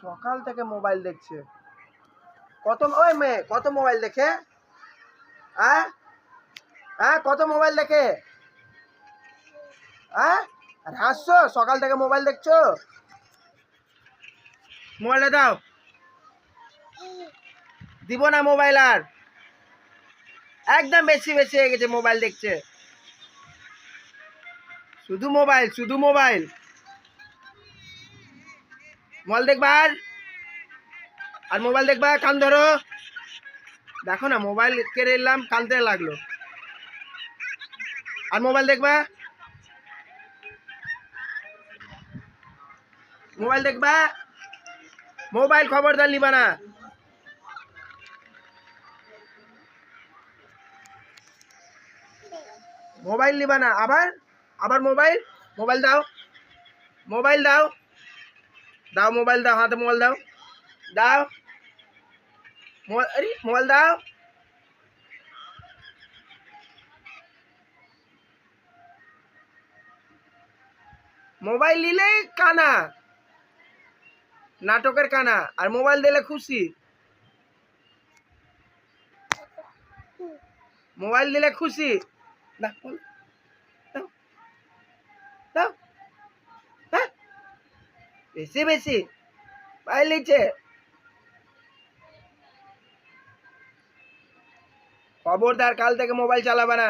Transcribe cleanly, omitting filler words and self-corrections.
সকাল থেকে মোবাইল দেখছে। কত ওই মেয়ে কত মোবাইল দেখে? হ্যাঁ হ্যাঁ, কত মোবাইল দেখে? হ্যাঁ, আর হাসছো? সকাল থেকে মোবাইল দেখছো? মোবাইলটা দাও। দিব না মোবাইল আর। একদম বেশি বেশি হয়ে গেছে, মোবাইল দেখছে। শুধু মোবাইল, শুধু মোবাইল। মোবাইল দেখবা আর মোবাইল দেখবা, কান ধরো। দেখো না, মোবাইল কেড়ে এলাম, কানতে লাগলো। আর মোবাইল দেখবা, মোবাইল দেখবা, মোবাইল খবরদার নিবা না। মোবাইল নিবা না। আবার আবার মোবাইল, মোবাইল দাও, মোবাইল দাও, দাও মোবাইল দাও, হাতে মোবাইল দাও, দাও আরে মোবাইল দাও। মোবাইল নিলেই কানা, নাটকের কানা, আর মোবাইল দিলে খুশি। মোবাইল দিলে খুশি। দাও দাও দাও। হ্যাঁ, বেশি বেশি মোবাইল নিচ্ছে। খবরদার, কাল থেকে মোবাইল চালাবে না।